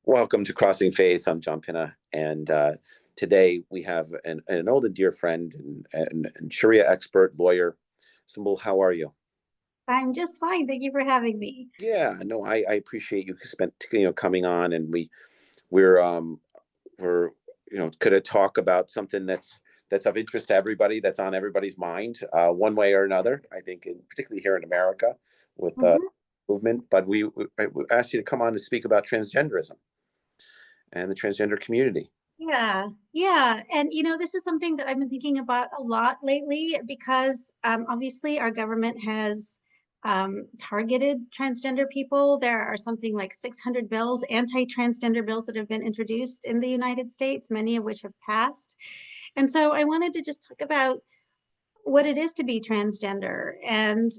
Welcome to Crossing Faiths. I'm John Pinna, and today we have an old and dear friend and Sharia expert, lawyer, Sumbul. How are you? I'm just fine. Thank you for having me. Yeah, no, I appreciate you coming on, and we're we're could to talk about something that's of interest to everybody, that's on everybody's mind, one way or another. I think, particularly here in America, with the Mhm. movement. But we asked you to come on to speak about transgenderism and the transgender community. Yeah. And this is something that I've been thinking about a lot lately because obviously our government has targeted transgender people. There are something like 600 bills, anti-transgender bills that have been introduced in the United States, many of which have passed. And so I wanted to just talk about what it is to be transgender and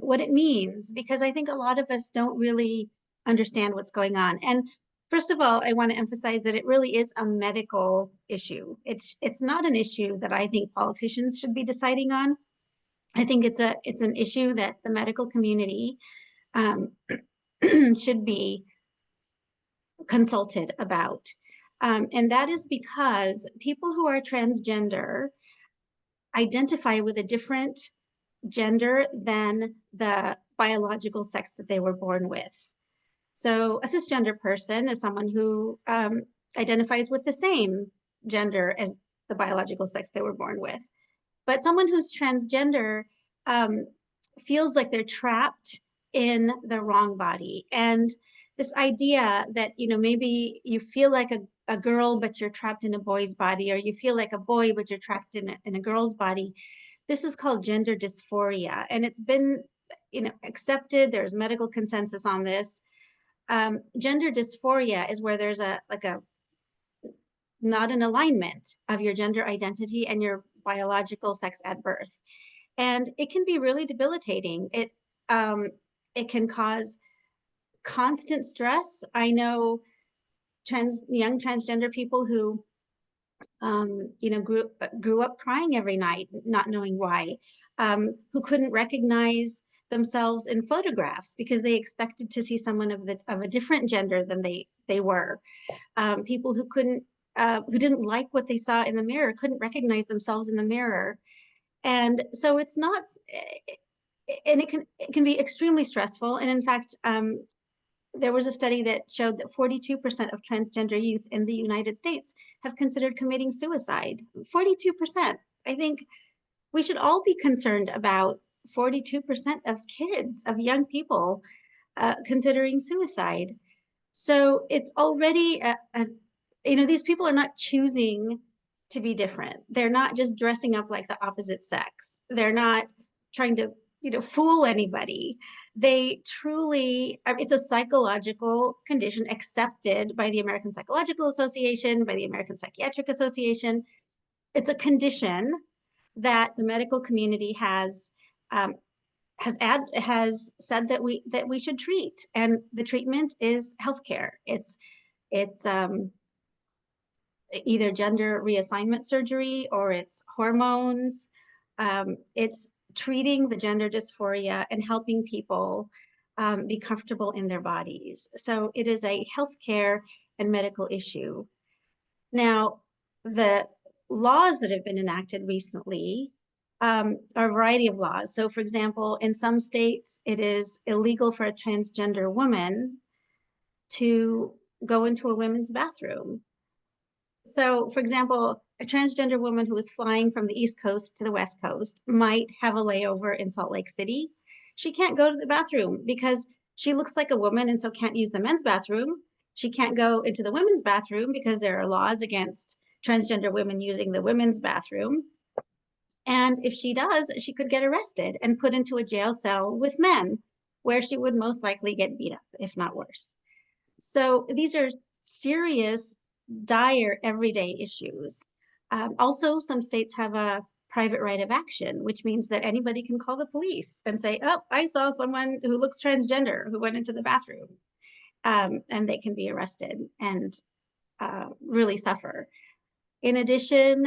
what it means, because I think a lot of us don't really understand what's going on. And first of all, I want to emphasize that it really is a medical issue. It's not an issue that I think politicians should be deciding on. I think it's an issue that the medical community um, should be consulted about. And that is because people who are transgender identify with a different gender than the biological sex that they were born with. So a cisgender person is someone who identifies with the same gender as the biological sex they were born with. But someone who's transgender um, feels like they're trapped in the wrong body. And this idea that, maybe you feel like a girl, but you're trapped in a boy's body, or you feel like a boy, but you're trapped in a girl's body. This is called gender dysphoria. And it's been, accepted. There's medical consensus on this. Gender dysphoria is where there's a not an alignment of your gender identity and your biological sex at birth. And it can be really debilitating. It can cause constant stress. I know young transgender people who grew up crying every night, not knowing why, who couldn't recognize themselves in photographs because they expected to see someone of a different gender than they were. People who didn't like what they saw in the mirror, couldn't recognize themselves in the mirror. And so it's not, and it can be extremely stressful. And in fact, there was a study that showed that 42% of transgender youth in the United States have considered committing suicide. 42%. I think we should all be concerned about 42% of kids, of young people, considering suicide. So it's already these people are not choosing to be different. They're not just dressing up like the opposite sex. They're not trying to, fool anybody. They truly, it's a psychological condition accepted by the American Psychological Association, by the American Psychiatric Association. It's a condition that the medical community um, has said that we should treat, and the treatment is healthcare. It's either gender reassignment surgery or it's hormones. It's treating the gender dysphoria and helping people be comfortable in their bodies. So it is a healthcare and medical issue. Now, the laws that have been enacted recently are a variety of laws. So, for example, in some states, it is illegal for a transgender woman to go into a women's bathroom. So, for example, a transgender woman who is flying from the East Coast to the West Coast might have a layover in Salt Lake City. She can't go to the bathroom because she looks like a woman and so can't use the men's bathroom. She can't go into the women's bathroom because there are laws against transgender women using the women's bathroom. And if she does, she could get arrested and put into a jail cell with men, where she would most likely get beat up, if not worse. So these are serious, dire, everyday issues. Also, some states have a private right of action, which means that anybody can call the police and say, "Oh, I saw someone who looks transgender who went into the bathroom," and they can be arrested and really suffer. In addition,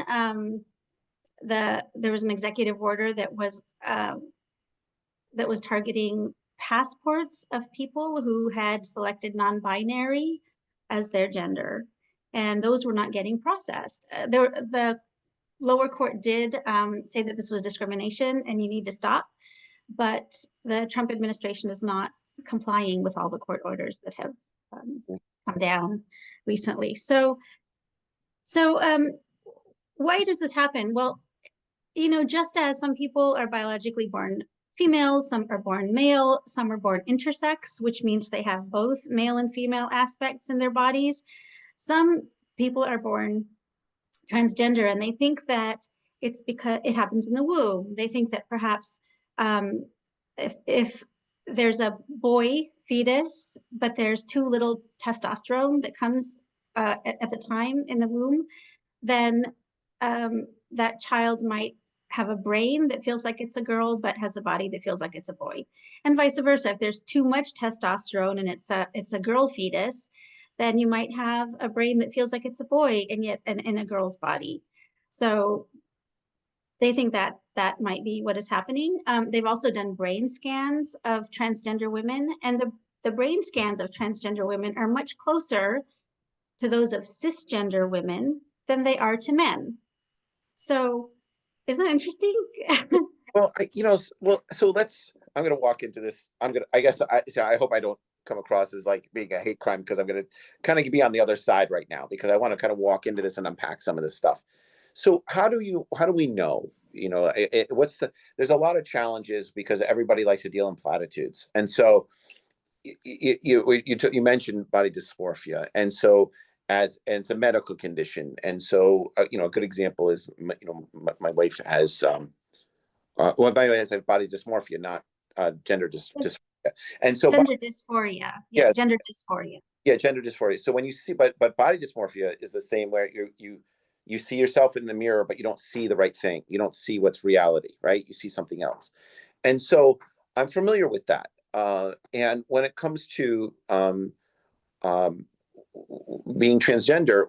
there was an executive order that was targeting passports of people who had selected non-binary as their gender, and those were not getting processed. The lower court did say that this was discrimination and you need to stop, but the Trump administration is not complying with all the court orders that have come down recently. So why does this happen? Well, just as some people are biologically born female, some are born male, some are born intersex, which means they have both male and female aspects in their bodies. Some people are born transgender and they think that it's because it happens in the womb. They think that perhaps if there's a boy fetus, but there's too little testosterone that comes at the time in the womb, then that child might have a brain that feels like it's a girl, but has a body that feels like it's a boy, and vice versa. If there's too much testosterone and it's a girl fetus, then you might have a brain that feels like it's a boy and yet in a girl's body. So they think that that might be what is happening. They've also done brain scans of transgender women, and the brain scans of transgender women are much closer to those of cisgender women than they are to men. So isn't that interesting? Well, so I'm going to walk into this. I hope I don't come across as like being a hate crime, because I'm going to kind of be on the other side right now, because I want to kind of walk into this and unpack some of this stuff. So how do we know, there's a lot of challenges because everybody likes to deal in platitudes. And so you mentioned body dysmorphia. And so and it's a medical condition. And so, a good example is, my wife has, well, by the way, has body dysmorphia, not gender dysphoria. And so gender dysphoria. Yeah, gender dysphoria. Yeah, gender dysphoria. So when you see, but body dysmorphia is the same, where you see yourself in the mirror, but you don't see the right thing. You don't see what's reality, right? You see something else. And so I'm familiar with that. And when it comes to being transgender,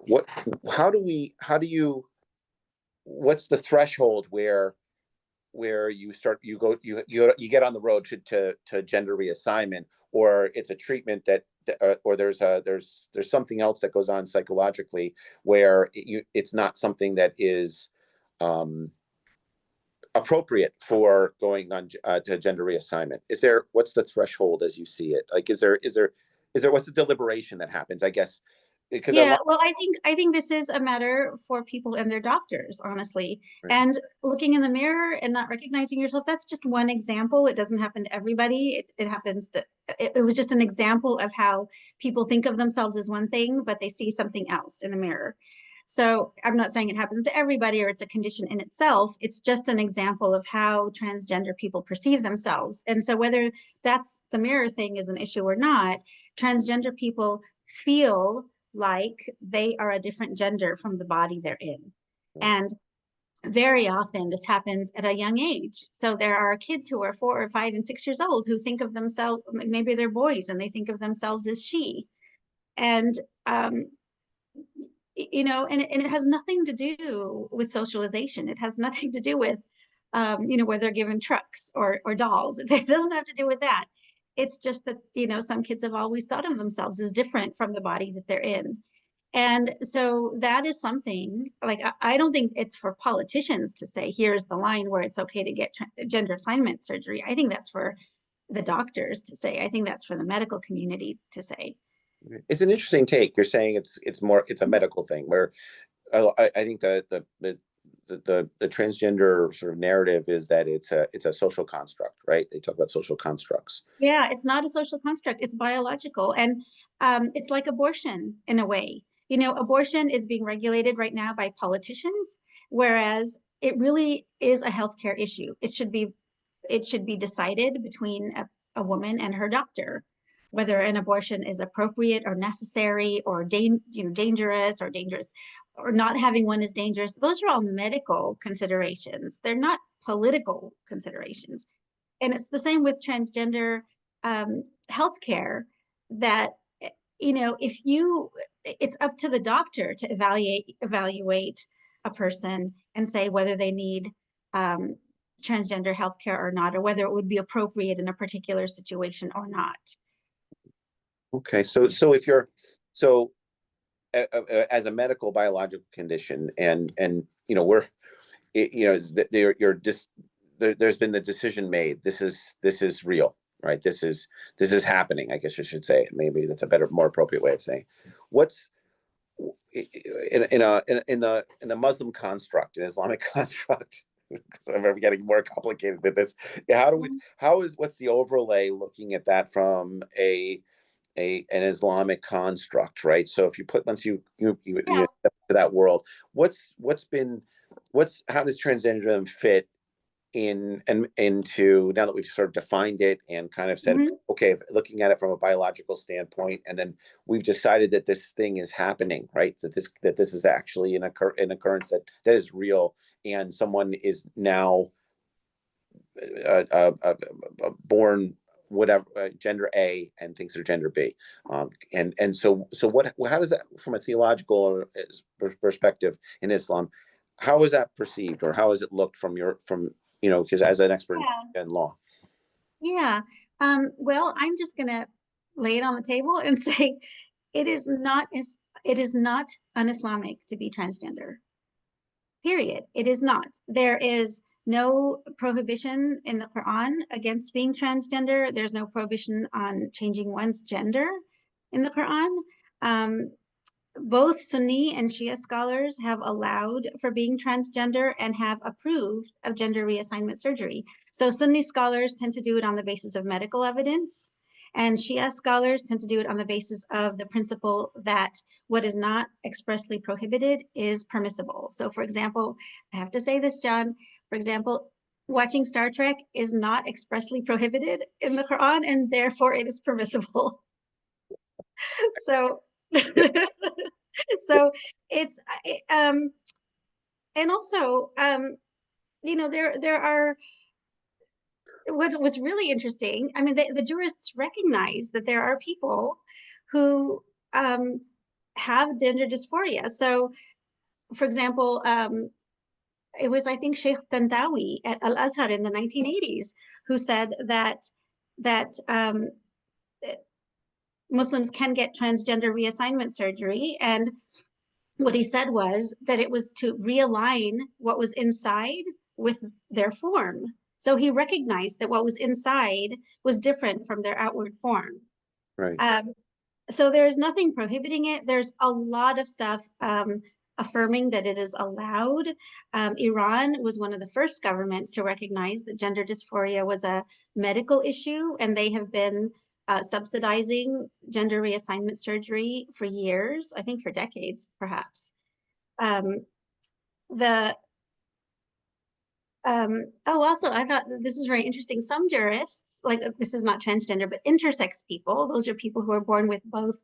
what's the threshold where you get on the road to gender reassignment, or it's a treatment that, or there's something else that goes on psychologically where it's not something that is appropriate for going on to gender reassignment? What's the threshold as you see it? Like, what's the deliberation that happens, I guess? Because well, I think this is a matter for people and their doctors, honestly. Right. And looking in the mirror and not recognizing yourself, that's just one example. It doesn't happen to everybody. It happens to, it was just an example of how people think of themselves as one thing, but they see something else in the mirror. So I'm not saying it happens to everybody or it's a condition in itself. It's just an example of how transgender people perceive themselves. And so whether that's the mirror thing is an issue or not, transgender people feel like they are a different gender from the body they're in. And very often this happens at a young age. So there are kids who are 4 or 5 and 6 years old who think of themselves, maybe they're boys and they think of themselves as she. And and it has nothing to do with socialization. It has nothing to do with where they're given trucks or dolls. It doesn't have to do with that. It's just that some kids have always thought of themselves as different from the body that they're in. And so that is something, like, I don't think it's for politicians to say, here's the line where it's okay to get gender assignment surgery. I think that's for the doctors to say. I think that's for the medical community to say. It's an interesting take. You're saying it's a medical thing, where I think the transgender sort of narrative is that it's a social construct, right? They talk about social constructs. Yeah, it's not a social construct. It's biological. And it's like abortion in a way. Abortion is being regulated right now by politicians, whereas it really is a healthcare issue. It should be decided between a woman and her doctor, whether an abortion is appropriate or necessary or dangerous or not having one is dangerous. Those are all medical considerations. They're not political considerations. And it's the same with transgender healthcare, that it's up to the doctor to evaluate a person and say whether they need transgender healthcare or not, or whether it would be appropriate in a particular situation or not. Okay, so as a medical biological condition, and you know, we're you know, you're just there's been the decision made. This is real, right? This is happening. I guess I should say. Maybe that's a better, more appropriate way of saying. What's in the Muslim construct, an Islamic construct, because I'm getting more complicated than this. What's the overlay looking at that from an Islamic construct, right? So if you put once you Yeah. step to that world, how does transgenderism fit in and into, now that we've sort of defined it and kind of said, Mhm. okay, looking at it from a biological standpoint, and then we've decided that this thing is happening, right? That this is actually an occurrence that is real, and someone is now born whatever gender A and thinks they're gender B, and so what? How does that, from a theological perspective in Islam, how is that perceived, or how is it looked from you know, because as an expert Yeah. in law? Yeah. Well, I'm just gonna lay it on the table and say it is not it is not un-Islamic to be transgender. Period. It is not. There is no prohibition in the Quran against being transgender. There's no prohibition on changing one's gender in the Quran. Um, both Sunni and Shia scholars have allowed for being transgender and have approved of gender reassignment surgery. So Sunni scholars tend to do it on the basis of medical evidence, and Shia scholars tend to do it on the basis of the principle that what is not expressly prohibited is permissible. So, for example, I have to say this, John, for example, watching Star Trek is not expressly prohibited in the Quran, and therefore it is permissible. So, Yeah, yeah, so it's and also you know, there are what's really interesting. I mean, the jurists recognize that there are people who um have gender dysphoria. So, for example, it was, I think, Sheikh Tantawi at Al-Azhar in the 1980s who said that Muslims can get transgender reassignment surgery, and what he said was that it was to realign what was inside with their form. So he recognized that what was inside was different from their outward form. right. Um, so there's nothing prohibiting it. There's a lot of stuff affirming that it is allowed. Iran was one of the first governments to recognize that gender dysphoria was a medical issue, and they have been subsidizing gender reassignment surgery for years, I think for decades, perhaps. Um, the Also, I thought that this is very interesting. Some jurists, like this is not transgender, but intersex people, those are people who are born with both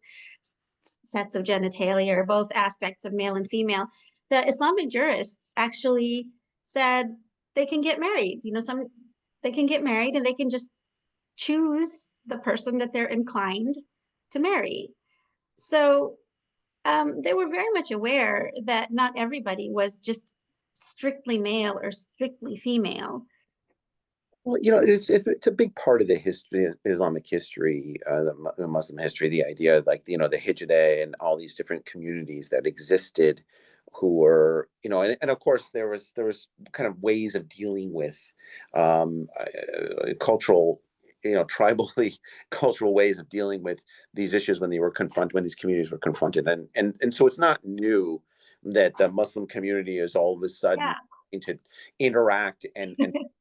sets of genitalia or both aspects of male and female. The Islamic jurists actually said they can get married. You know, they can get married and they can just choose the person that they're inclined to marry. So they were very much aware that not everybody was just strictly male or strictly female. Well, you know, it's a big part of the history, Islamic history, the Muslim history. The idea, like, you know, the Hijra and all these different communities that existed, who were, you know, and of course there was kind of ways of dealing with cultural, you know, tribally cultural ways of dealing with these issues when these communities were confronted, and so it's not new that the Muslim community is all of a sudden Yeah. to interact and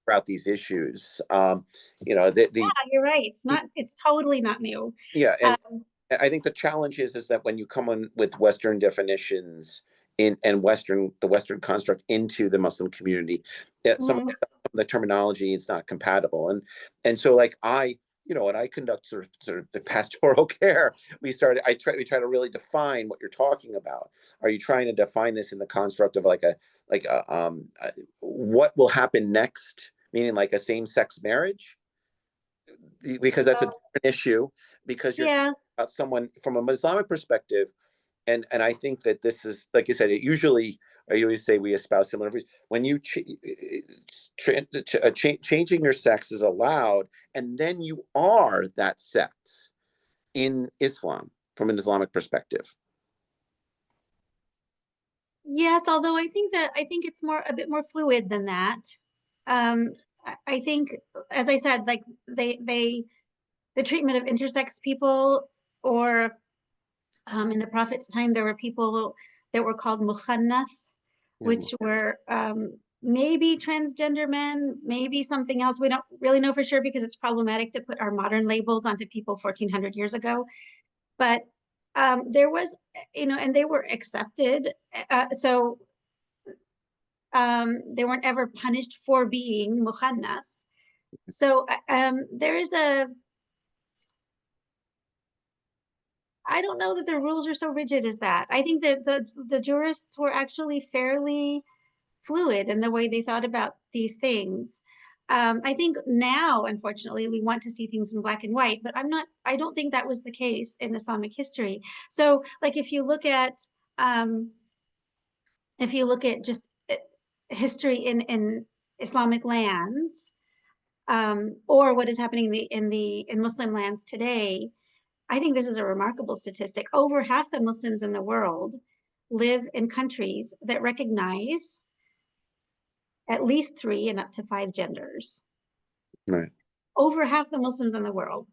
about these issues. You know, You're right. It's totally not new. yeah, and Um, I think the challenge is that when you come in with Western definitions and the Western construct into the Muslim community, that mhm. some of the terminology is not compatible, and so like you know, when I conduct sort of the pastoral care, we try to really define what you're talking about. Are you trying to define this in the construct of what will happen next, meaning like a same-sex marriage? Because that's a So, different issue, because you're talking yeah, about someone from a Islamic perspective, and I think that this is, like you said, I always say we espouse similar views. When you changing your sex is allowed, and then you are that sex in Islam from an Islamic perspective. Yes, although I think it's more a bit more fluid than that. I think, as I said, like they the treatment of intersex people, or in the Prophet's time, there were people that were called mukhannath, Yeah. which were maybe transgender men, maybe something else. We don't really know for sure because it's problematic to put our modern labels onto people 1400 years ago. But there was, and they were accepted. So they weren't ever punished for being mukhannas. So there is I don't know that the rules are so rigid as that. I think that the jurists were actually fairly fluid in the way they thought about these things. I think now, unfortunately, we want to see things in black and white, but I don't think that was the case in Islamic history. So, like, if you look at just history in Islamic lands, or what is happening in Muslim lands today, I think this is a remarkable statistic. Over half the Muslims in the world live in countries that recognize at least 3 and up to 5 genders. Right. Over half the Muslims in the world.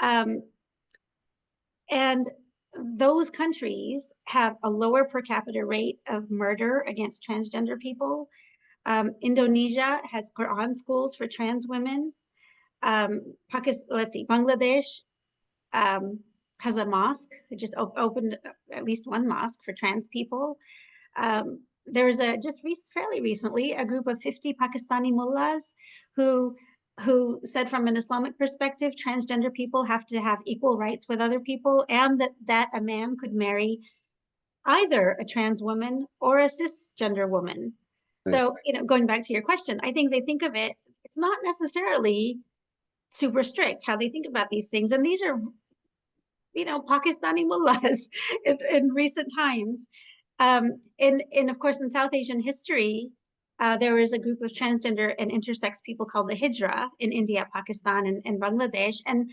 Um, and those countries have a lower per capita rate of murder against transgender people. Indonesia has Quran schools for trans women. Bangladesh um, has a mosque. It just opened at least one mosque for trans people. There was fairly recently a group of 50 Pakistani mullahs who said from an Islamic perspective, transgender people have to have equal rights with other people, and that a man could marry either a trans woman or a cisgender woman. Right. So, going back to your question, I think they think of it, it's not necessarily super strict how they think about these things. And these are, Pakistani mullahs in recent times. Of course, in South Asian history, there was a group of transgender and intersex people called the Hijra in India, Pakistan, and Bangladesh. And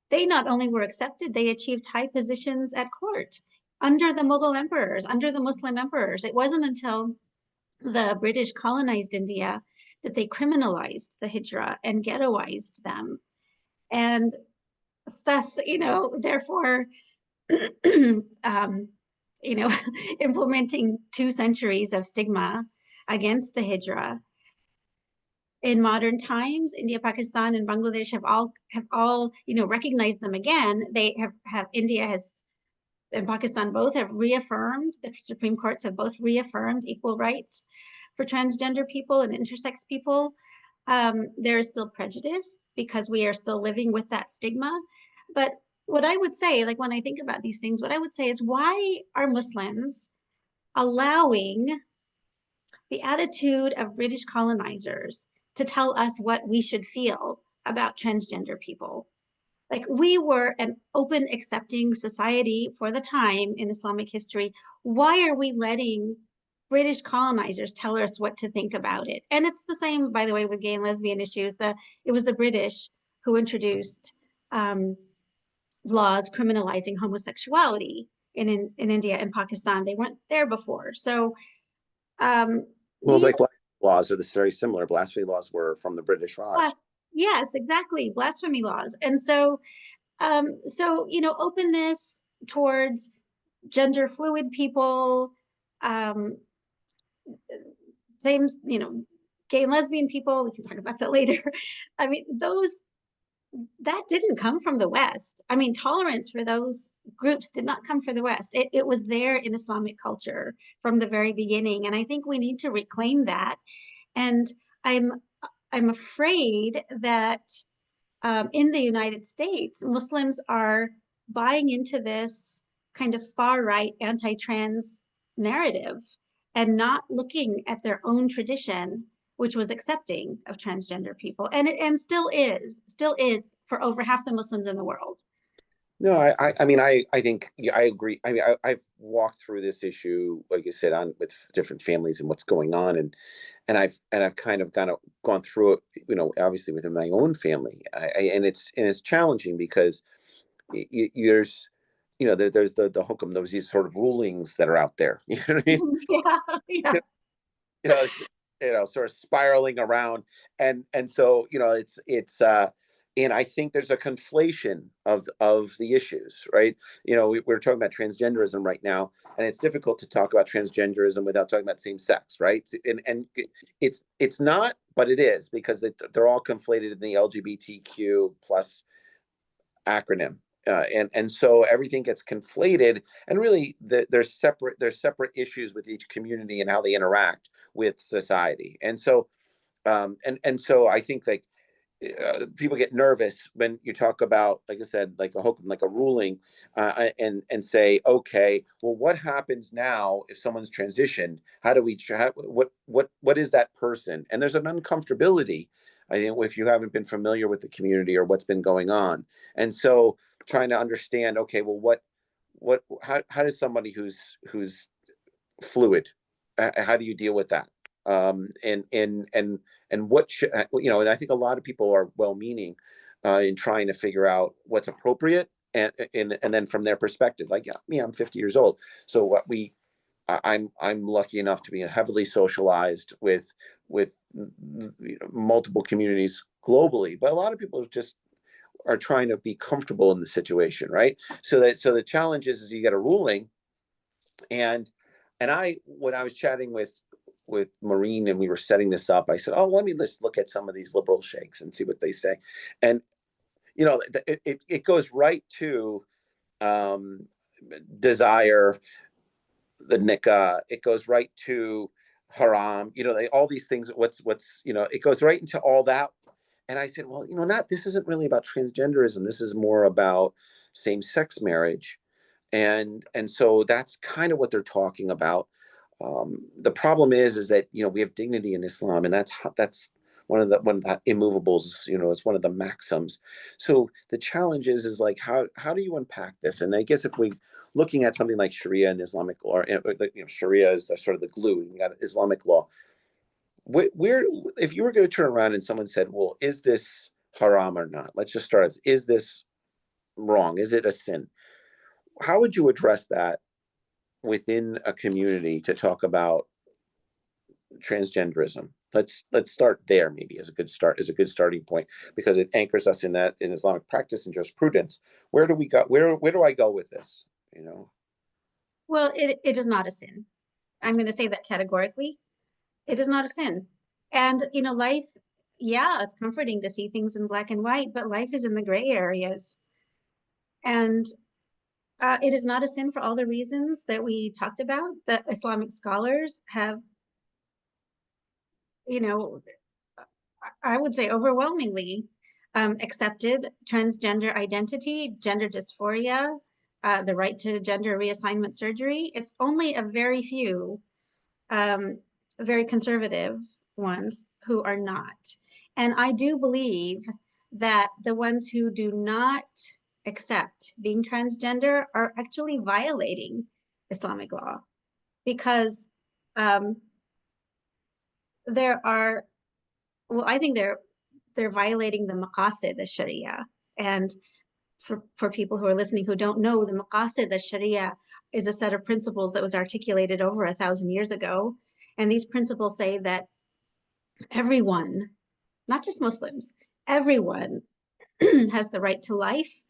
they not only were accepted, they achieved high positions at court under the Mughal emperors, under the Muslim emperors. It wasn't until the British colonized India that they criminalized the Hijra and ghettoized them. And thus, therefore, um, implementing 2 centuries of stigma against the Hijra. In modern times, India, Pakistan, and Bangladesh have all recognized them again. They have India has and Pakistan both have reaffirmed, the Supreme Courts have both reaffirmed equal rights for transgender people and intersex people. There is still prejudice because we are still living with that stigma. But what I would say, like when I think about these things, what I would say is, why are Muslims allowing the attitude of British colonizers to tell us what we should feel about transgender people? Like, we were an open, accepting society for the time in Islamic history. Why are we letting British colonizers tell us what to think about it? And it's the same, by the way, with gay and lesbian issues. It was the British who introduced laws criminalizing homosexuality in India and Pakistan. They weren't there before. So Well, like these laws are this very similar. Blasphemy laws were from the British Raj. yes, exactly, blasphemy laws. And so openness towards gender fluid people, um, same, gay and lesbian people. We can talk about that later. I mean, that didn't come from the West. I mean, tolerance for those groups did not come from the West. It was there in Islamic culture from the very beginning. And I think we need to reclaim that. And I'm I'm afraid that in the United States, Muslims are buying into this kind of far right anti trans narrative and not looking at their own tradition, which was accepting of transgender people. And still is for over half the Muslims in the world. No, I mean, I think, yeah, I agree. I mean, I've walked through this issue, like you said, on with different families and what's going on, and I've kind of gone through it, obviously within my own family, and it's challenging because there's there's the hukum, those these sort of rulings that are out there. You know what I mean? Yeah, yeah. It's, sort of spiraling around, and so it's and I think there's a conflation of the issues, right? We're talking about transgenderism right now, and it's difficult to talk about transgenderism without talking about same sex, right? And it's not, but it is, because they're all conflated in the LGBTQ plus acronym. And so everything gets conflated, and really there's separate issues with each community and how they interact with society. And so and so I think, like, people get nervous when you talk about, like I said, like a hukum, like a ruling, and say, okay, well, what happens now if someone's transitioned? How do we what is that person? And there's an uncomfortability, I think, if you haven't been familiar with the community or what's been going on. And so trying to understand, okay, well, how does somebody who's fluid, how do you deal with that? And what should, and I think a lot of people are well-meaning in trying to figure out what's appropriate, and then from their perspective, like, yeah, me, I'm 50 years old, so I'm lucky enough to be heavily socialized with multiple communities globally, but a lot of people just are trying to be comfortable in the situation, right? So the challenge is you get a ruling, and when I was chatting with Maureen and we were setting this up, I said, oh, let's look at some of these liberal sheikhs and see what they say. And it goes right to desire, the nikah. It goes right to haram. All these things. It goes right into all that. And I said, well, this isn't really about transgenderism. This is more about same-sex marriage. And so that's kind of what they're talking about. The problem is that we have dignity in Islam, and that's one of the immovables. It's one of the maxims. So the challenge is like, how do you unpack this? And I guess if we looking at something like Sharia and Islamic law, Sharia is sort of the glue. You got Islamic law. Where if you were going to turn around and someone said, well, is this haram or not? Let's just start as, is this wrong? Is it a sin? How would you address that within a community to talk about transgenderism? Let's start there, maybe, as a good starting point, because it anchors us in Islamic practice and jurisprudence. Where do we go? Where do I go with this? Well, it is not a sin. I'm going to say that categorically. It is not a sin. And, life, yeah, it's comforting to see things in black and white, but life is in the gray areas. And it is not a sin for all the reasons that we talked about. That Islamic scholars have, I would say overwhelmingly accepted transgender identity, gender dysphoria, the right to gender reassignment surgery. It's only a very few, very conservative ones who are not. And I do believe that the ones who do not accept being transgender are actually violating Islamic law, because um, there are, well, I think they're violating the Maqasid, the Sharia. And for people who are listening who don't know, the Maqasid, the Sharia, is a set of principles that was articulated over 1,000 years ago. And these principles say that everyone, not just Muslims, everyone has the right to life,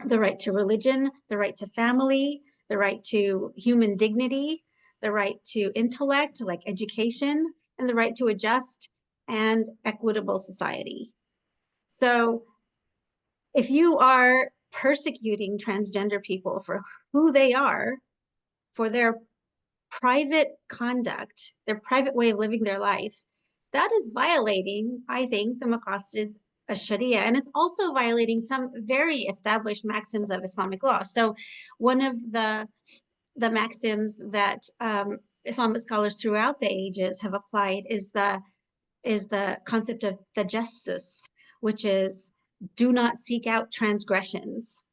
the right to religion, the right to family, the right to human dignity, the right to intellect, like education, and the right to a just and equitable society. So if you are persecuting transgender people for who they are, for their private conduct, their private way of living their life, that is violating, I think, the Maqasid Sharia, and it's also violating some very established maxims of Islamic law. So one of the maxims that Islamic scholars throughout the ages have applied is the concept of Tajassus, which is do not seek out transgressions.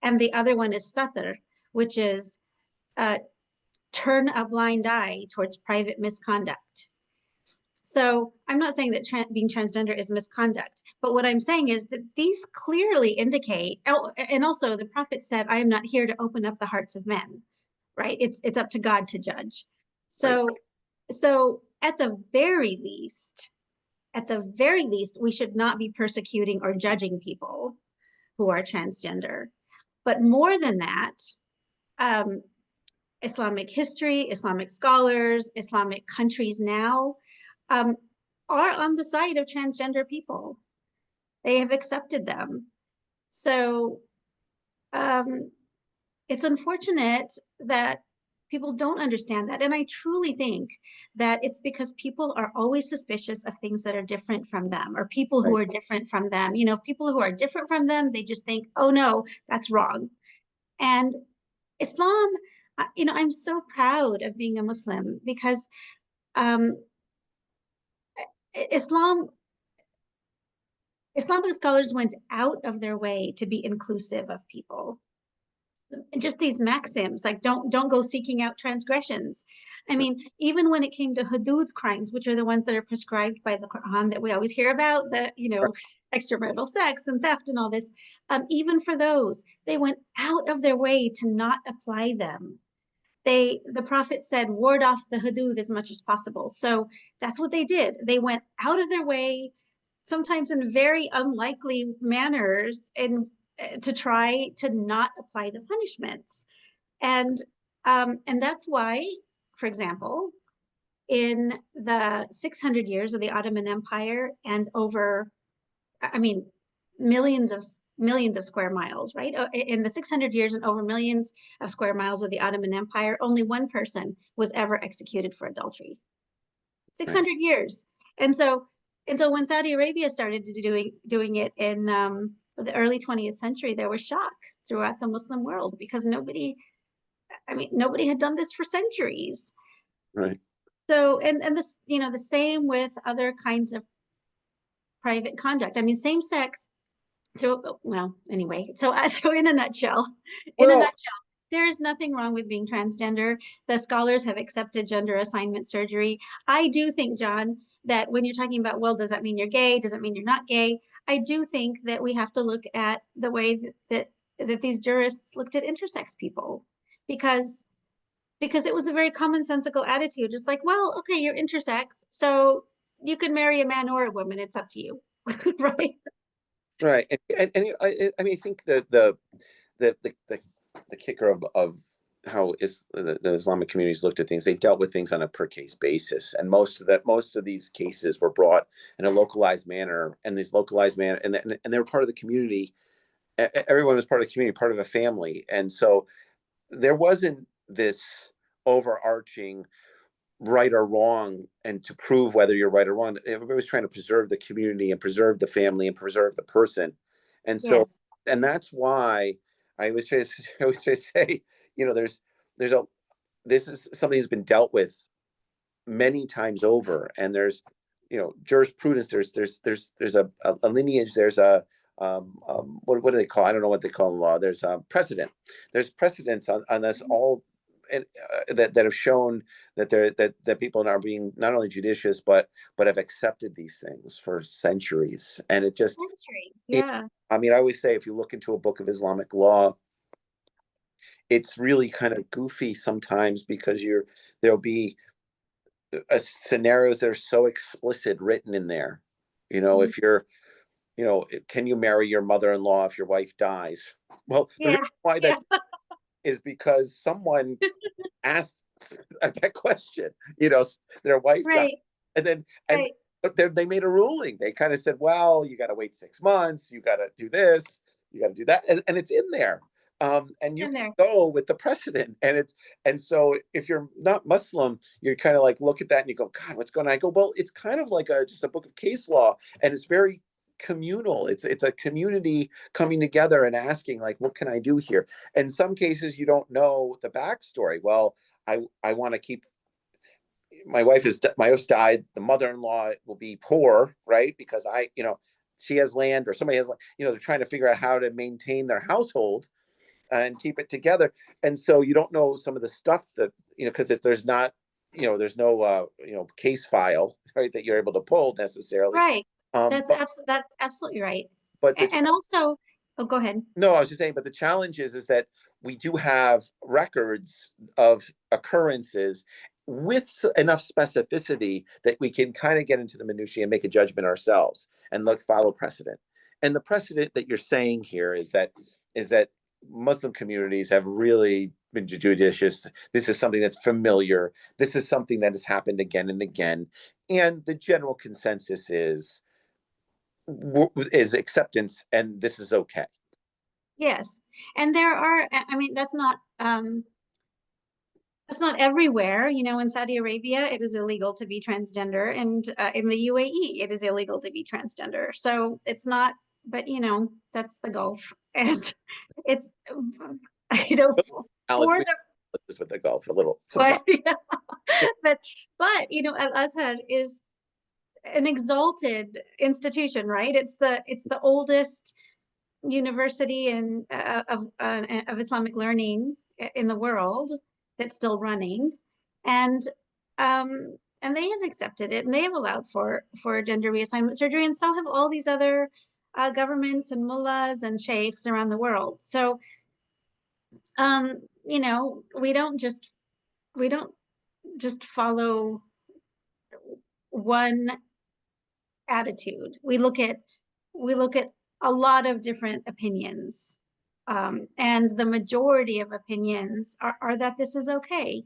And the other one is satr, which is turn a blind eye towards private misconduct. So I'm not saying that being transgender is misconduct, but what I'm saying is that these clearly indicate, oh, and also the prophet said, I am not here to open up the hearts of men, right? It's up to God to judge. Right. So at the very least, we should not be persecuting or judging people who are transgender. But more than that, um, Islamic history, Islamic scholars, Islamic countries now um, are on the side of transgender people. They have accepted them. So um, it's unfortunate that people don't understand that. And I truly think that it's because people are always suspicious of things that are different from them or people who Right. are different from them. You know, people who are different from them, they just think, oh no, that's wrong. And Islam, you know, I'm so proud of being a Muslim because um, Islam, Islamic scholars went out of their way to be inclusive of people. Just these maxims, like don't go seeking out transgressions. I mean, even when it came to hudud crimes, which are the ones that are prescribed by the Quran that we always hear about, the extramarital sex and theft and all this, even for those, they went out of their way to not apply them. The prophet said ward off the hudud as much as possible, so that's what they did. They went out of their way, sometimes in very unlikely manners, and to try to not apply the punishments. And that's why, for example, in the 600 years of the Ottoman Empire and over, I mean, millions of millions of square miles, right? In the 600 years and over millions of square miles of the Ottoman Empire, only one person was ever executed for adultery. Right. 600 years. And so when Saudi Arabia started doing it in the early 20th century, there was shock throughout the Muslim world because nobody had done this for centuries. Right. So, and this, you know, the same with other kinds of private conduct. I mean, same sex. So, well, anyway, so in a Well, nutshell, there is nothing wrong with being transgender. The scholars have accepted gender assignment surgery. I do think, John, that when you're talking about, well, does that mean you're gay? Does it mean you're not gay? I do think that we have to look at the way that these jurists looked at intersex people, because it was a very commonsensical attitude. It's like, well, okay, you're intersex, so you can marry a man or a woman. It's up to you, right? right. And I mean, I think the the the, the kicker of how is the Islamic communities looked at things, they dealt with things on a per case basis, and most of these cases were brought in a localized manner, and these localized manner, and they were part of the community. Everyone was part of the community, part of a family, and so there wasn't this overarching right or wrong, and to prove whether you're right or wrong. Everybody was trying to preserve the community and preserve the family and preserve the person. And so, Yes. and that's why I always try to say, you know, there's a this is something that's been dealt with many times over, and there's, you know, jurisprudence, there's a lineage, there's a what do they call, I don't know what they call in law, there's a precedent, there's precedents on this all, and that have shown that that people are being not only judicious but have accepted these things for centuries. And it just Centuries, it, yeah. I mean, I always say if you look into a book of Islamic law, it's really kind of goofy sometimes, because there'll be scenarios that are so explicit written in there. You know, Mhm. if you're, you know, can you marry your mother-in-law if your wife dies? Well, the reason Yeah, why yeah, that is because someone asked that question. You know, their wife died, right, and then right. but they made a ruling. They kind of said, well, you got to wait 6 months, you got to do this, you got to do that, and it's in there. And It's you in can there. go with the precedent, and so if you're not Muslim, you're kind of like look at that and you go, God, what's going on? I go, well, it's kind of like just a book of case law, and it's very communal. It's a community coming together and asking, like, what can I do here? In some cases, you don't know the backstory. Well, I want to keep my wife's died. The mother-in-law will be poor, right? Because she has land or somebody has, they're trying to figure out how to maintain their household and keep it together. And so you don't know some of the stuff that, because there's not there's no case file, right, that you're able to pull necessarily. Right. Um, but That's absolutely right. but the And also, oh, go ahead. No, I was just saying, but the challenge is that we do have records of occurrences with enough specificity that we can kind of get into the minutiae and make a judgment ourselves and follow precedent. And the precedent that you're saying here is that Muslim communities have really been judicious. This is something that's familiar. This is something that has happened again and again. And the general consensus is acceptance, and this is okay. Yes. And there are, I mean, that's not everywhere. In Saudi Arabia, it is illegal to be transgender, and in the UAE, it is illegal to be transgender. So it's not, but that's the Gulf, and it's you know Challenge for we the this with the Gulf a little sometimes. but but Al Azhar is an exalted institution, right? It's the oldest university of Islamic learning in the world that's still running, and they have accepted it, and they have allowed for gender reassignment surgery, and so have all these other governments and mullahs and sheikhs around the world. So we don't just follow one attitude. We look at a lot of different opinions. And the majority of opinions are that this is okay.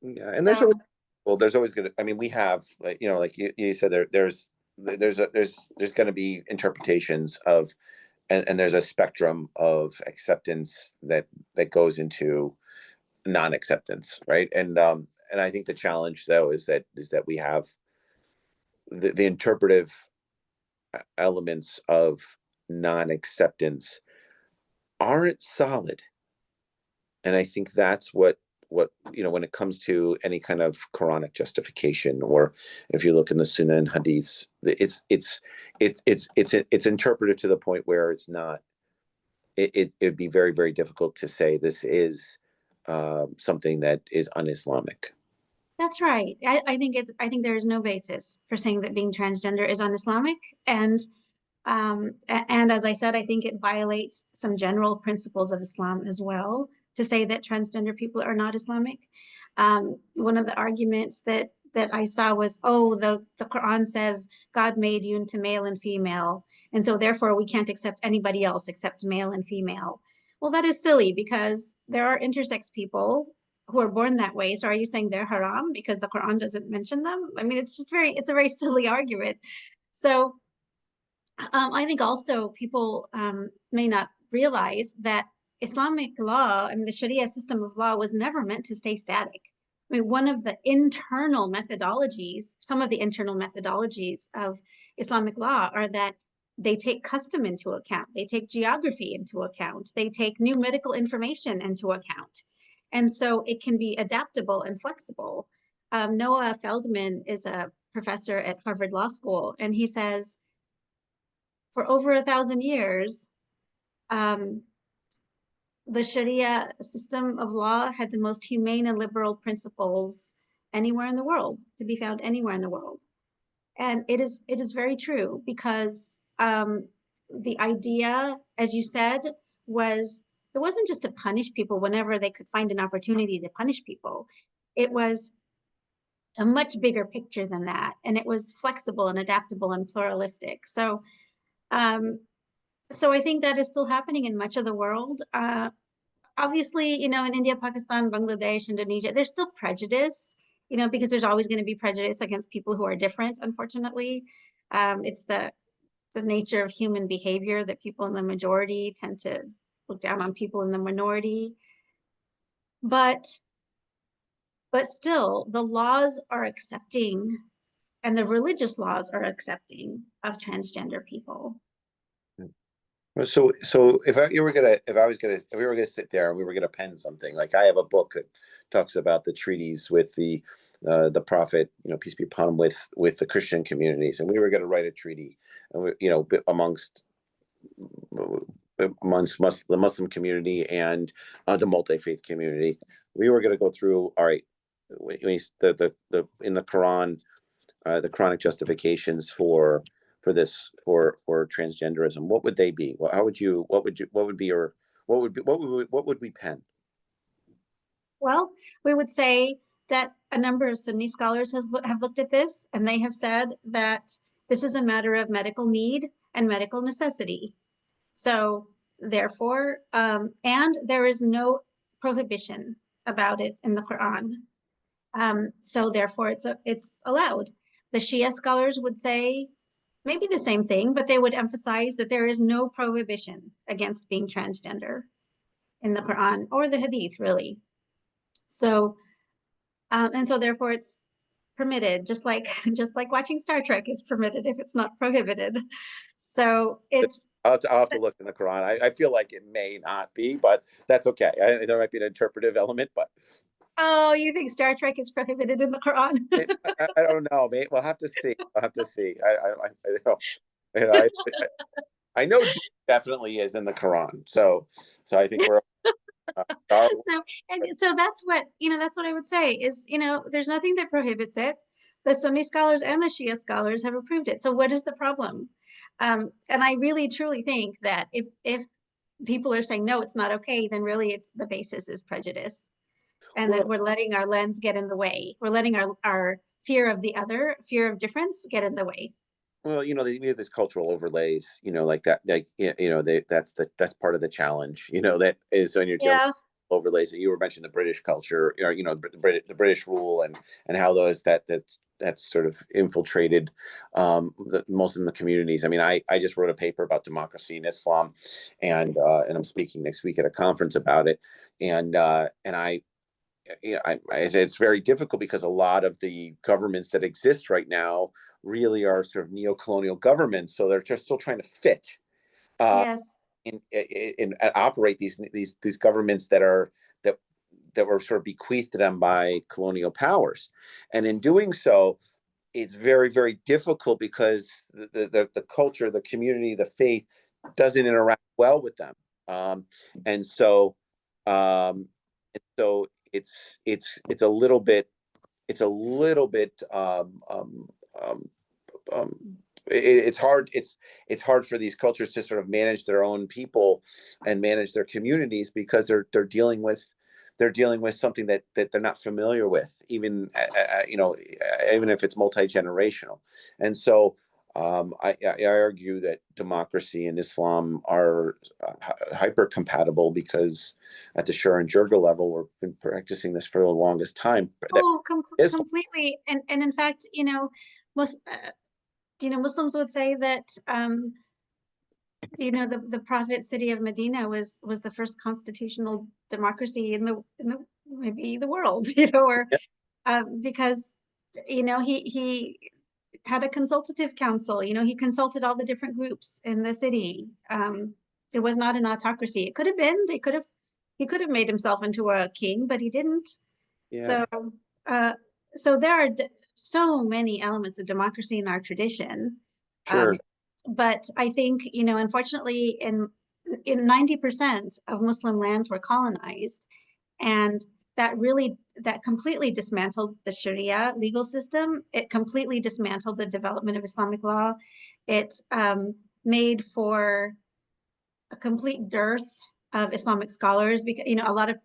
Yeah, and So there's always gonna. I mean, we have like you said, there's going to be interpretations of, and there's a spectrum of acceptance that goes into non-acceptance, right? And I think the challenge though is that we have the interpretive elements of non-acceptance aren't solid. And I think that's what when it comes to any kind of Quranic justification, or if you look in the Sunni and Hadith, it's interpreted to the point where it's not. It'd be very, very difficult to say this is something that is un-Islamic. that's right. I think there is no basis for saying that being transgender is un-Islamic. And as I said, I think it violates some general principles of Islam as well to say that transgender people are not Islamic. One of the arguments that I saw was, oh, the Quran says God made you into male and female, and so therefore we can't accept anybody else except male and female. Well, that is silly because there are intersex people who are born that way. So are you saying they're haram because the Quran doesn't mention them? I mean, it's a very silly argument. So I think also people may not realize that Islamic law, I mean, the Sharia system of law was never meant to stay static. I mean, one of the internal methodologies, some of the internal methodologies of Islamic law are that they take custom into account, they take geography into account, they take new medical information into account. And so it can be adaptable and flexible. Noah Feldman is a professor at Harvard Law School, and he says, for over 1,000 years, um, the Sharia system of law had the most humane and liberal principles anywhere in the world, to be found anywhere in the world. And it is very true because the idea, as you said, was it wasn't just to punish people whenever they could find an opportunity to punish people. It was a much bigger picture than that, and it was flexible and adaptable and pluralistic. Um, so I think that is still happening in much of the world. Obviously, in India, Pakistan, Bangladesh, Indonesia, there's still prejudice, because there's always going to be prejudice against people who are different, unfortunately. It's the nature of human behavior that people in the majority tend to look down on people in the minority. But still, the laws are accepting, and the religious laws are accepting of transgender people. So if we were gonna sit there and we were gonna pen something, like I have a book that talks about the treaties with the prophet, peace be upon him, with the Christian communities, and we were gonna write a treaty, and amongst the Muslim community and the multi-faith community, we were gonna go through. All right, in the Quran, the Quranic justifications for transgenderism, what would they be? How would you what would be your what would we pen? Well, we would say that a number of Sunni scholars have looked at this, and they have said that this is a matter of medical need and medical necessity. So therefore, and there is no prohibition about it in the Quran. So therefore, it's allowed. The Shia scholars would say maybe the same thing, but they would emphasize that there is no prohibition against being transgender in the Quran or the Hadith, really. So, and so therefore it's permitted, just like just like watching Star Trek is permitted if it's not prohibited. So it's I'll have to look in the Quran. I feel like it may not be, but that's okay. There might be an interpretive element, but oh, you think Star Trek is prohibited in the Quran? I don't know, mate. We'll have to see. We'll have to see. I don't, you know, I know Jude definitely is in the Quran, so I think we're. So and so that's what that's what I would say is there's nothing that prohibits it. The Sunni scholars and the Shia scholars have approved it. So what is the problem? And I really truly think that if people are saying no, it's not okay, then really it's the basis is prejudice, and that Well, we're letting our lens get in the way. We're letting our fear of the other, fear of difference, get in the way. well, we have this cultural overlays, like that, that's part of the challenge, that is when you're dealing Yeah. overlays. You were mentioning the British culture, or the British rule, and how that's sort of infiltrated the Muslim communities. I mean, I just wrote a paper about democracy in Islam, and I'm speaking next week at a conference about it, and it's very difficult because a lot of the governments that exist right now really are sort of neo-colonial governments, so they're just still trying to fit uh, Yes. and operate these governments that that were sort of bequeathed to them by colonial powers, and in doing so, it's very, very difficult because the culture, the community, the faith doesn't interact well with them, and so um, it's a little bit it's a little bit um, um, it's hard it's hard for these cultures to sort of manage their own people and manage their communities because they're dealing with something that they're not familiar with, even if it's multi-generational. And so I argue that democracy and Islam are hyper compatible because at the Shura and Jirga level, we've been practicing this for the longest time. That Oh, Islam, completely. And in fact, most Muslims would say that the Prophet city of Medina was the first constitutional democracy in the maybe the world, or yeah, because he had a consultative council. He consulted all the different groups in the city. It was not an autocracy. It could have been. He could have made himself into a king, but he didn't. yeah, So, uh, so there are so many elements of democracy in our tradition. sure, Um, but I think, unfortunately, in 90% of Muslim lands were colonized, and that completely dismantled the Sharia legal system. It completely dismantled the development of Islamic law. It made for a complete dearth of Islamic scholars because a lot of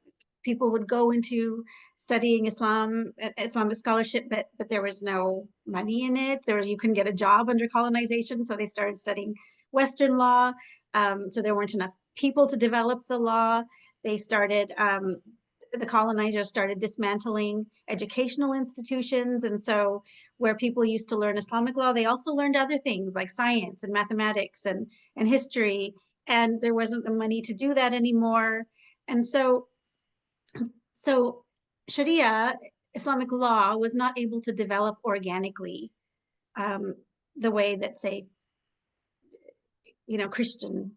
people would go into studying Islamic scholarship, but there was no money in it. You couldn't get a job under colonization, so they started studying Western law. So there weren't enough people to develop the law. They started the colonizers started dismantling educational institutions, and so where people used to learn Islamic law, they also learned other things like science and mathematics and history, and there wasn't the money to do that anymore. And so Sharia, Islamic law, was not able to develop organically um, the way that, say, Christian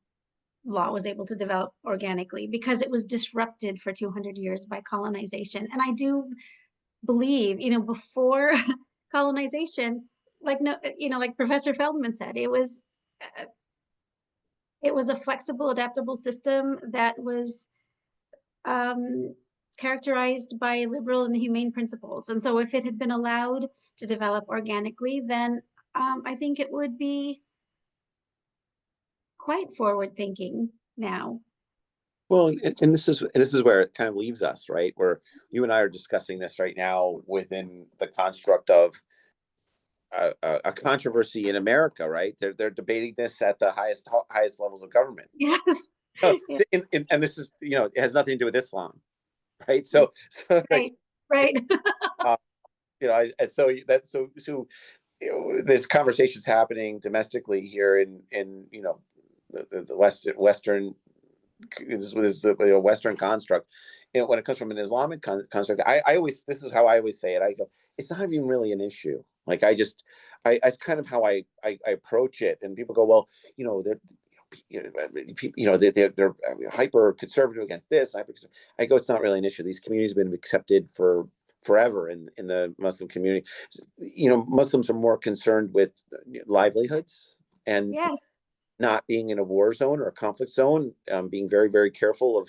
law was able to develop organically because it was disrupted for 200 years by colonization. And I do believe, before colonization, like no, like Professor Feldman said, uh, it was a flexible, adaptable system that was um, characterized by liberal and humane principles. And so if it had been allowed to develop organically, then I think it would be quite forward thinking now. Well, and this is where it kind of leaves us, right? Where you and I are discussing this right now within the construct of a controversy in America, right? They're debating this at the highest levels of government. Yes. So, Yeah. and this is, it has nothing to do with Islam, right? So like, Right. Right. uh, so this conversation's happening domestically here in the Western is the Western construct. When it comes from an Islamic construct, I always, this is how I always say it. I go, it's not even really an issue. Like it's kind of how I approach it. And people go, well, they're they're hyper conservative against this. I go, it's not really an issue. These communities have been accepted for forever in the Muslim community. Muslims are more concerned with livelihoods and Yes. not being in a war zone or a conflict zone, being very, very careful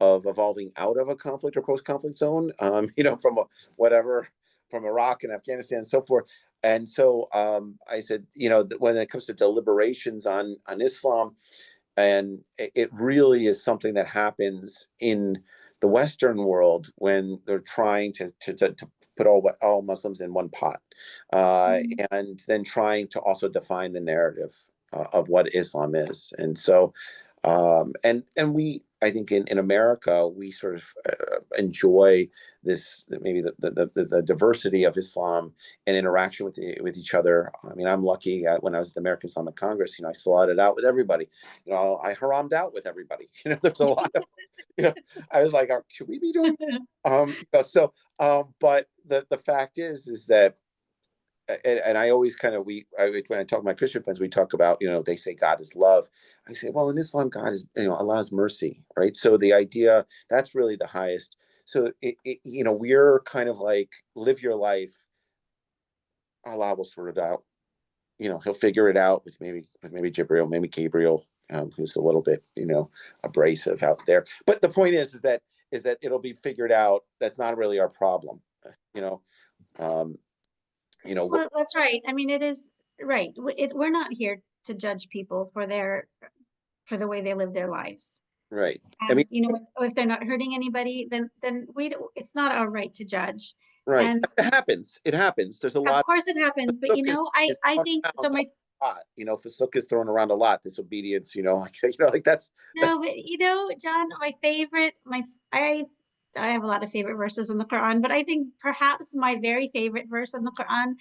of evolving out of a conflict or post-conflict zone, from whatever, from Iraq and Afghanistan and so forth. And so I said, when it comes to deliberations on Islam, and it really is something that happens in the Western world when they're trying to put all Muslims in one pot, Mhm. and then trying to also define the narrative of what Islam is. And so, and we, I think in America, we sort of enjoy this, maybe the diversity of Islam and interaction with each other. I mean, I'm lucky when I was at the American Islamic Congress, I slotted out with everybody. I harammed out with everybody. There's a lot of, I was like, should we be doing? But the fact is that, and I always when I talk to my Christian friends, we talk about, they say God is love. I say, well, in Islam, God is, Allah's mercy, right? So the idea, that's really the highest. So we're kind of like, live your life, Allah will sort it out. He'll figure it out with maybe Jibril, maybe Gabriel, who's a little bit, abrasive out there. But the point is that it'll be figured out. That's not really our problem. You know, um, Well, that's right. I mean, it is right. We're not here to judge people for the way they live their lives. right. I mean, And if they're not hurting anybody, then we don't, it's not our right to judge. right. And It happens. It happens. There's a of lot. course it happens, but Is, is I thrown think so. around a lot. Fasuk is thrown around a lot. Disobedience. Like that's No, but John, my favorite, I have a lot of favorite verses in the Quran, but I think perhaps my very favorite verse in the Quran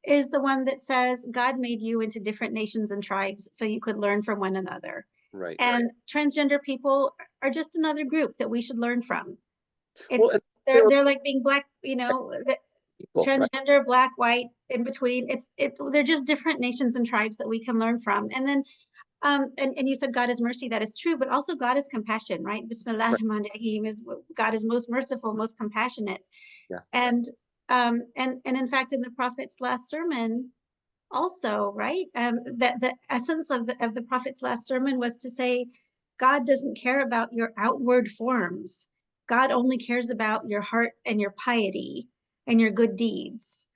is the one that says, God made you into different nations and tribes so you could learn from one another. right. And transgender people are just another group that we should learn from. Well, It's and there are they're like being black, people, right? transgender, black, white, in between. They're just different nations and tribes that we can learn from. And then and you said God is mercy, that is true, but also God is compassion, right? Bismillah Right. ar-Rahman ar-Rahim is God is most merciful, most compassionate. Yeah. And and in fact, in the Prophet's last sermon, also, right? That the essence of the Prophet's last sermon was to say, God doesn't care about your outward forms. God only cares about your heart and your piety and your good deeds.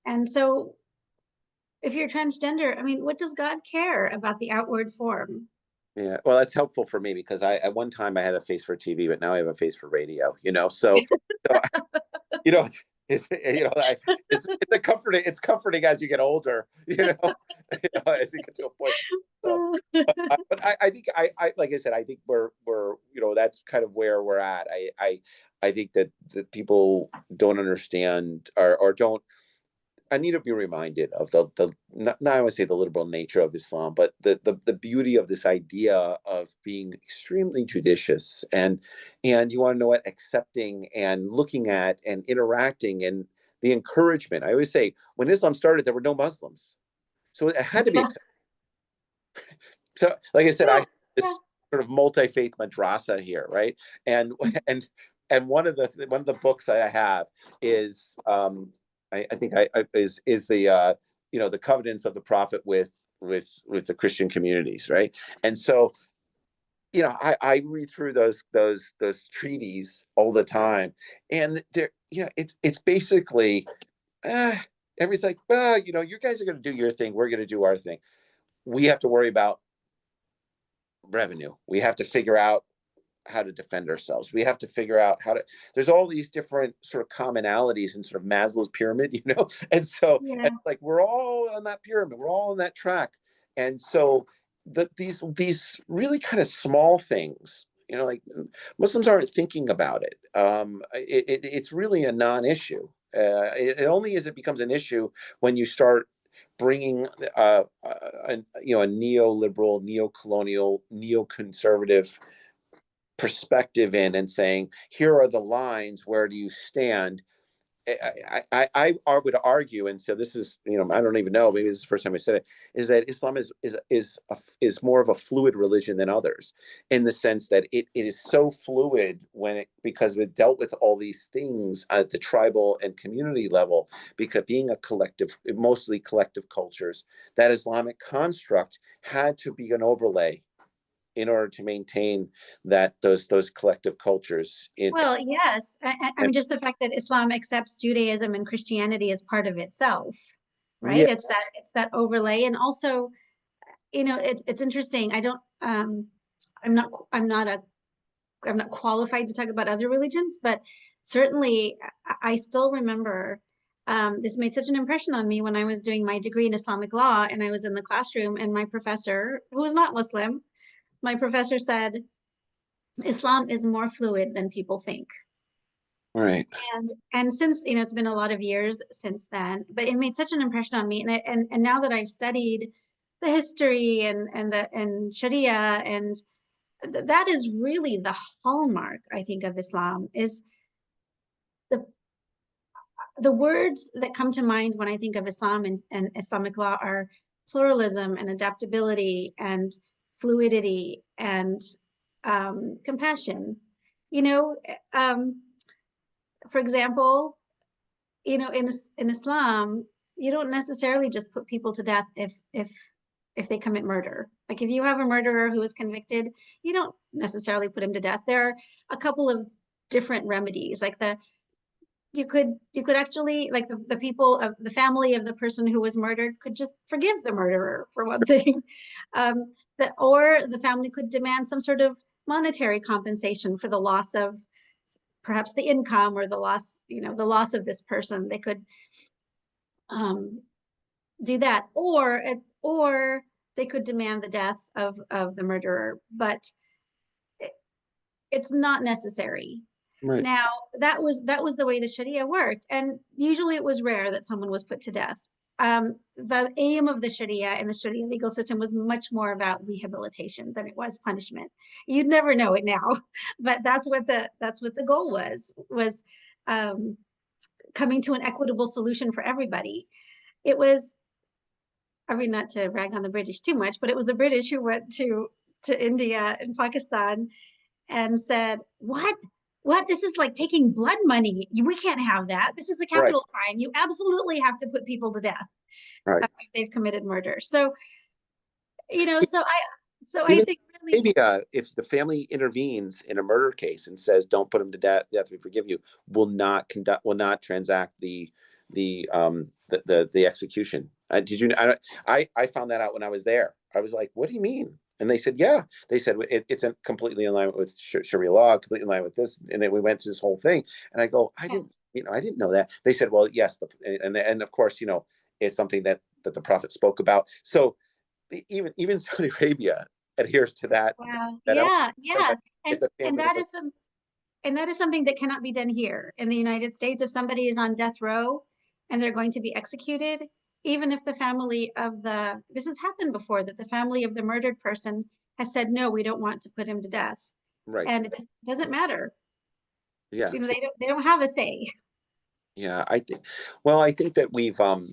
And so if you're transgender, I mean, what does God care about the outward form? Yeah. Well, that's helpful for me because at one time I had a face for TV, but now I have a face for radio. So you know, it's a comforting. It's comforting as you get older. As you get to a point. So, but I think like I said, I think we're that's kind of where we're at. I think that people don't understand or don't. I need to be reminded of the not I want to say the liberal nature of Islam, but the beauty of this idea of being extremely judicious and you want to know what, accepting and looking at and interacting and the encouragement. I always say when Islam started, there were no Muslims, so it had to be Yeah, accepted. So, like I said, I yeah, have yeah. this sort of multi-faith madrasa here, right? And and one of the books I have is I think is the the covenants of the prophet with the Christian communities, right? And so I read through those treaties all the time, and they're, it's basically, everybody's like, well, you guys are going to do your thing, we're going to do our thing. We have to worry about revenue. We have to figure out how to defend ourselves. We have to figure out how to, there's all these different sort of commonalities in sort of Maslow's pyramid, and so, Yeah. and like, we're all on that pyramid, we're all on that track. And so these really kind of small things, like, Muslims aren't thinking about it. It's really a non-issue. It only as it becomes an issue when you start bringing a neoliberal, neo-colonial, neoconservative perspective in, and saying, here are the lines, where do you stand? I would argue, and so this is, I don't even know, maybe this is the first time I said it, is that Islam is more of a fluid religion than others, in the sense that it is so fluid because it dealt with all these things at the tribal and community level, because being a collective, mostly collective cultures, that Islamic construct had to be an overlay in order to maintain those collective cultures in. Well, yes. I And mean, just the fact that Islam accepts Judaism and Christianity as part of itself, yeah, right? It's that overlay, and also, it's interesting. I don't, I'm not qualified to talk about other religions, but certainly I still remember. This made such an impression on me when I was doing my degree in Islamic law, and I was in the classroom, and my professor, who was not Muslim, my professor said, Islam is more fluid than people think. right. And since, it's been a lot of years since then, but it made such an impression on me. And now that I've studied the history and Sharia, and that is really the hallmark, I think, of Islam, is the the words that come to mind when I think of Islam and Islamic law are pluralism and adaptability and fluidity and compassion. You know, um, for example, in Islam, you don't necessarily just put people to death if they commit murder. Like, if you have a murderer who is convicted, you don't necessarily put him to death. There are a couple of different remedies. Like, you could actually, like, the people of the family of the person who was murdered could just forgive the murderer, for one thing. Or the family could demand some sort of monetary compensation for the loss of perhaps the income, or the loss of this person. They could um, do that, or they could demand the death of the murderer, but it's not necessary. Right. Now, that was the way the Sharia worked, and usually it was rare that someone was put to death. The aim of the Sharia and the Sharia legal system was much more about rehabilitation than it was punishment. You'd never know it now, but that's what the goal was um, coming to an equitable solution for everybody. It was, I mean, not to rag on the British too much, but it was the British who went to India and Pakistan and said, "What? This is like taking blood money. We can't have that. This is a Right. capital crime. You absolutely have to put people to death Right. if they've committed murder." So, so I Even think really, maybe if the family intervenes in a murder case and says, "Don't put him to death, we forgive you," will not transact the execution. Did you? I found that out when I was there. I was like, "What do you mean?" And they said, "Yeah." They said it's completely in line with Sharia law, completely in line with this. And then we went through this whole thing. And I go, yes, I didn't know that. They said, "Well, yes," and of course, it's something that the Prophet spoke about. So even Saudi Arabia adheres to wow, that element. yeah, So yeah, that if and the and family that was is something that cannot be done here in the United States. If somebody is on death row and they're going to be executed, even if the family of the this has happened before, that the family of the murdered person has said, no, we don't want to put him to death, right, and it doesn't matter. yeah, They don't have a say. yeah, I think that we've I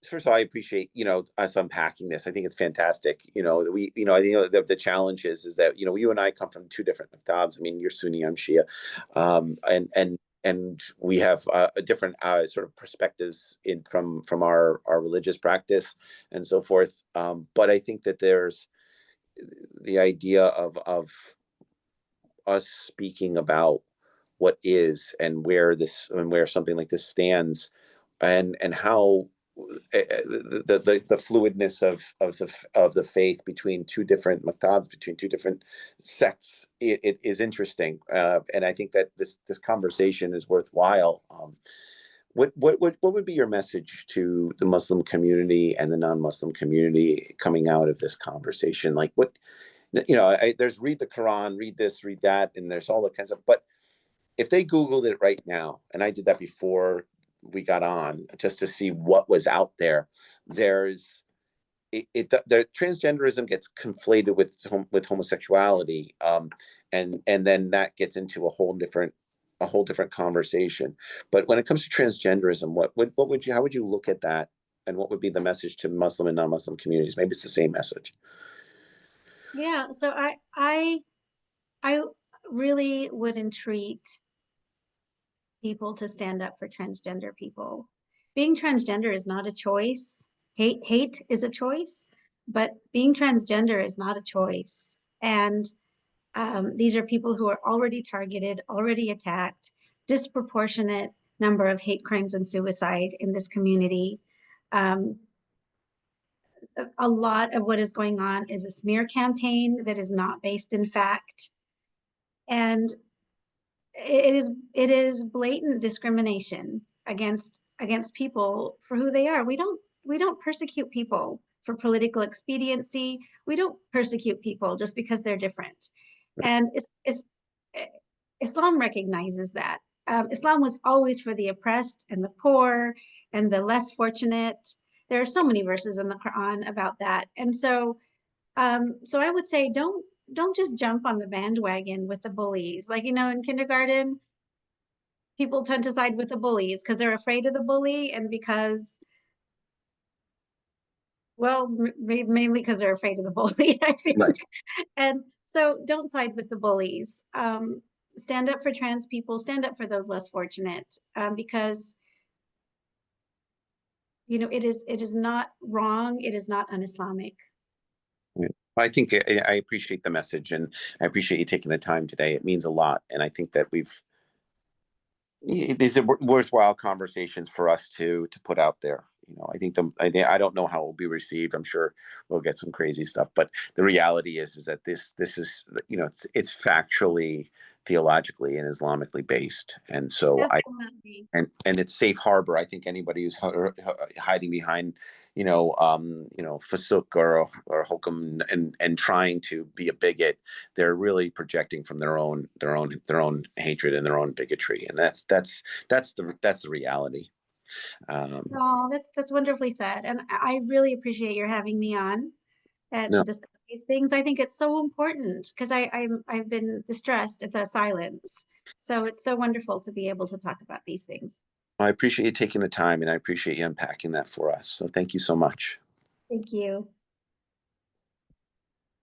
first of all, I appreciate us unpacking this. I think it's fantastic. That we I think the challenge is that you and I come from two different Maktabs. I mean, you're Sunni, I'm Shia, and we have a different sort of perspectives from our religious practice and so forth. But I think that there's the idea of us speaking about what is and where something like this stands, and how the fluidness of the faith between two different maktabs, between two different sects, it is interesting, and I think that this conversation is worthwhile. What would be your message to the Muslim community and the non-Muslim community coming out of this conversation? Like, what, there's read the Quran, read this, read that, and there's all that kinds of. But if they Googled it right now, and I did that before we got on, just to see what was out there, there's the transgenderism gets conflated with homosexuality, and then that gets into a whole different conversation. But when it comes to transgenderism, what would you how would you look at that, and what would be the message to Muslim and non-Muslim communities? Maybe it's the same message. Yeah, so I really would entreat people to stand up for transgender people. Being transgender is not a choice. Hate is a choice, but being transgender is not a choice. And these are people who are already targeted, already attacked, disproportionate number of hate crimes and suicide in this community. Um, a lot of what is going on is a smear campaign that is not based in fact. And it is blatant discrimination against people for who they are. We don't persecute people for political expediency. We don't persecute people just because they're different. And Islam recognizes that. Islam was always for the oppressed and the poor and the less fortunate. There are so many verses in the Quran about that. And so I would say don't just jump on the bandwagon with the bullies. Like, in kindergarten, people tend to side with the bullies because they're afraid of the bully and because, well, mainly because they're afraid of the bully, I Right. think. And so don't side with the bullies. Stand up for trans people, stand up for those less fortunate, because it is not wrong, it is not un-Islamic. I think I appreciate the message, and I appreciate you taking the time today. It means a lot, and I think that these are worthwhile conversations for us to put out there. I think I don't know how it will be received. I'm sure we'll get some crazy stuff, but the reality is that this is, it's factually, theologically, and Islamically based, and so Absolutely. and it's safe harbor. I think anybody who's hiding behind, fasuk or hokum, and trying to be a bigot, they're really projecting from their own hatred and their own bigotry, and that's the reality. Um, Oh, that's wonderfully said. And I really appreciate your having me on to no, discuss these things. I think it's so important because I've been distressed at the silence. So it's so wonderful to be able to talk about these things. I appreciate you taking the time, and I appreciate you unpacking that for us. So thank you so much. Thank you.